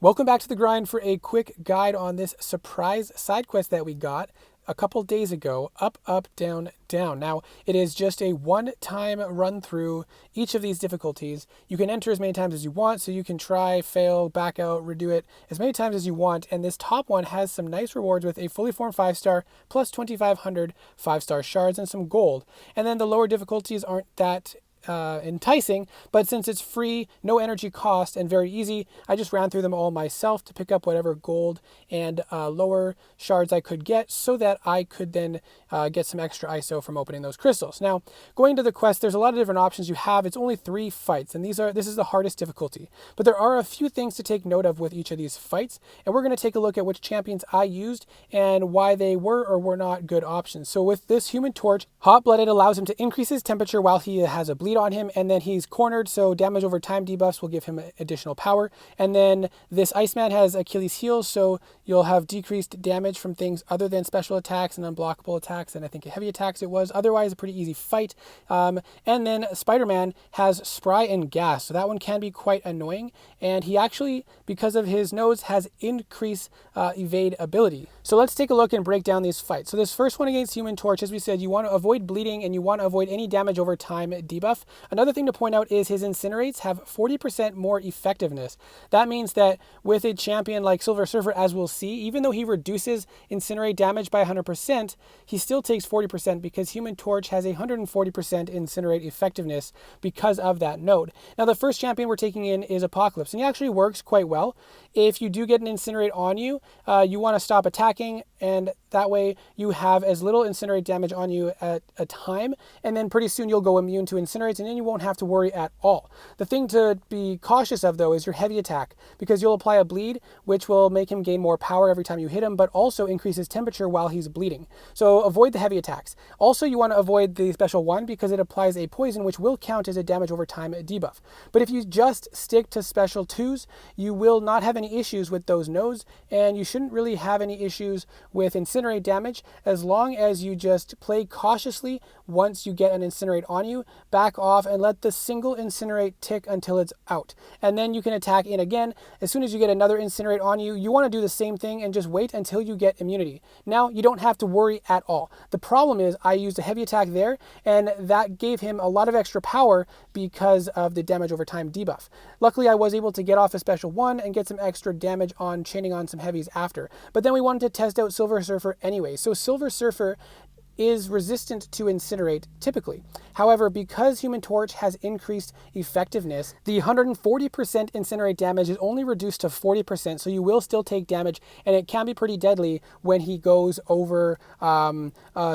Welcome back to The Grind for a quick guide on this surprise side quest that we got a couple days ago, Up, Up, Down, Down. Now, it is just a one-time run through each of these difficulties. You can enter as many times as you want, so you can try, fail, back out, redo it as many times as you want. And this top one has some nice rewards with a fully formed 5-star plus 2,500 5-star shards and some gold. And then the lower difficulties aren't that enticing, but since it's free, no energy cost, and very easy, I just ran through them all myself to pick up whatever gold and lower shards I could get so that I could then get some extra ISO from opening those crystals. Now, going to the quest, there's a lot of different options you have. It's only 3 fights, and this is the hardest difficulty. But there are a few things to take note of with each of these fights, and we're going to take a look at which champions I used and why they were or were not good options. So with this Human Torch, Hot-Blooded allows him to increase his temperature while he has a bleed on him, and then he's cornered, so damage over time debuffs will give him additional power. And then this Iceman has Achilles heels, so you'll have decreased damage from things other than special attacks and unblockable attacks, and I think heavy attacks it was. Otherwise, a pretty easy fight. And then SpiderMan has Spry and Gas, so that one can be quite annoying, and he actually, because of his nose, has increased evade ability. So let's take a look and break down these fights. So this first one against Human Torch, as we said, you want to avoid bleeding and you want to avoid any damage over time debuff. Another thing to point out is his incinerates have 40% more effectiveness. That means that with a champion like Silver Surfer, as we'll see, even though he reduces incinerate damage by 100%, he still takes 40% because Human Torch has 140% incinerate effectiveness because of that node. Now the first champion we're taking in is Apocalypse, and he actually works quite well. If you do get an incinerate on you, you want to stop attacking, and that way you have as little incinerate damage on you at a time, and then pretty soon you'll go immune to incinerates, and then you won't have to worry at all. The thing to be cautious of, though, is your heavy attack, because you'll apply a bleed, which will make him gain more power every time you hit him, but also increase his temperature while he's bleeding. So avoid the heavy attacks. Also, you want to avoid the special one because it applies a poison, which will count as a damage over time debuff. But if you just stick to special 2s, you will not have any issues with those nodes, and you shouldn't really have any issues with incinerate damage as long as you just play cautiously. Once you get an incinerate on you, back off and let the single incinerate tick until it's out, and then you can attack in again. As soon as you get another incinerate on you, you want to do the same thing and just wait until you get immunity. Now you don't have to worry at all. The problem is I used a heavy attack there, and that gave him a lot of extra power because of the damage over time debuff. Luckily I was able to get off a special 1 and get some extra damage on chaining on some heavies after. But then we wanted to test out Silver Surfer anyway. So Silver Surfer is resistant to incinerate typically. However, because Human Torch has increased effectiveness, the 140% incinerate damage is only reduced to 40%, so you will still take damage, and it can be pretty deadly when he goes over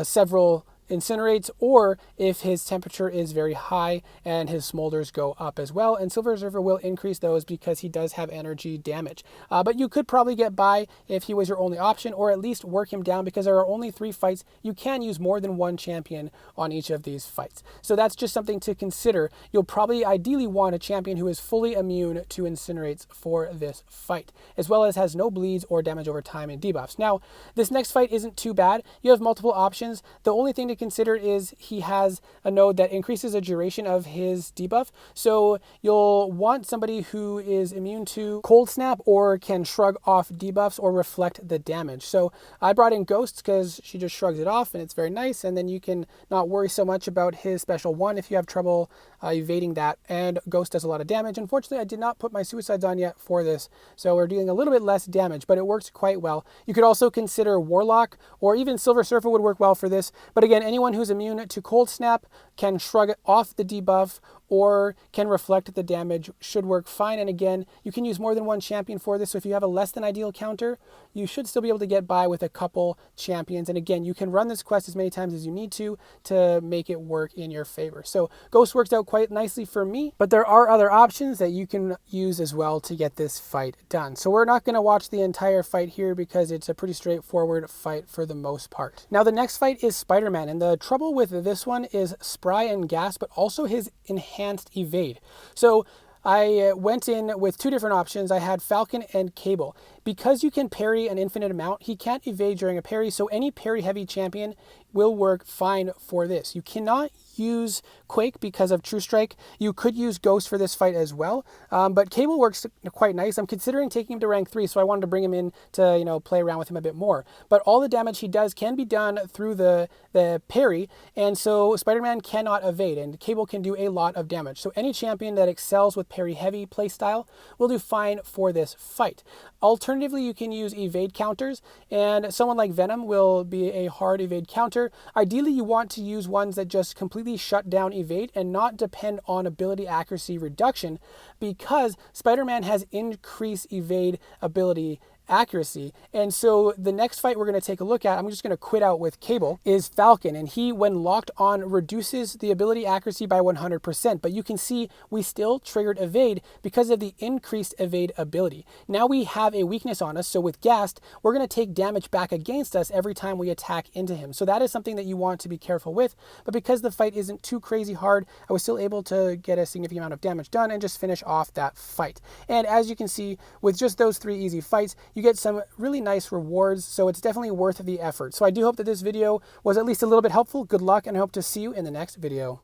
several incinerates, or if his temperature is very high and his smolders go up as well, and Silver Surfer will increase those because he does have energy damage. But you could probably get by if he was your only option, or at least work him down, because there are only 3 fights. You can use more than one champion on each of these fights. So that's just something to consider. You'll probably ideally want a champion who is fully immune to incinerates for this fight, as well as has no bleeds or damage over time and debuffs. Now, this next fight isn't too bad. You have multiple options. The only thing to consider is he has a node that increases the duration of his debuff. So you'll want somebody who is immune to Cold Snap or can shrug off debuffs or reflect the damage. So I brought in Ghosts because she just shrugs it off and it's very nice, and then you can not worry so much about his special 1 if you have trouble evading that. And Ghost does a lot of damage. Unfortunately, I did not put my suicides on yet for this, so we're dealing a little bit less damage, but it works quite well. You could also consider Warlock, or even Silver Surfer would work well for this. But again, anyone who's immune to Cold Snap can shrug off the debuff or can reflect the damage should work fine. And again, you can use more than one champion for this, so if you have a less than ideal counter, you should still be able to get by with a couple champions. And again, you can run this quest as many times as you need to make it work in your favor. So Ghost works out quite nicely for me, but there are other options that you can use as well to get this fight done. So we're not going to watch the entire fight here because it's a pretty straightforward fight for the most part. Now the next fight is SpiderMan, and the trouble with this one is Spry and Gas, but also his enhanced evade. So I went in with 2 different options. I had Falcon and Cable. Because you can parry an infinite amount, he can't evade during a parry, so any parry heavy champion will work fine for this. You cannot use Quake because of True Strike. You could use Ghost for this fight as well, but Cable works quite nice. I'm considering taking him to rank 3, so I wanted to bring him in to, you know, play around with him a bit more. But all the damage he does can be done through the parry, and so SpiderMan cannot evade, and Cable can do a lot of damage. So any champion that excels with parry heavy playstyle will do fine for this fight. Alternatively, you can use evade counters, and someone like Venom will be a hard evade counter. Ideally, you want to use ones that just completely shut down evade and not depend on ability accuracy reduction, because SpiderMan has increased evade ability accuracy. And so the next fight we're going to take a look at, I'm just going to quit out with Cable, is Falcon, and he, when locked on, reduces the ability accuracy by 100%, but you can see we still triggered evade because of the increased evade ability. Now we have a weakness on us, so with Gast, we're going to take damage back against us every time we attack into him. So that is something that you want to be careful with, but because the fight isn't too crazy hard, I was still able to get a significant amount of damage done and just finish off that fight. And as you can see, with just those 3 easy fights, you get some really nice rewards, so it's definitely worth the effort. So I do hope that this video was at least a little bit helpful. Good luck, and I hope to see you in the next video.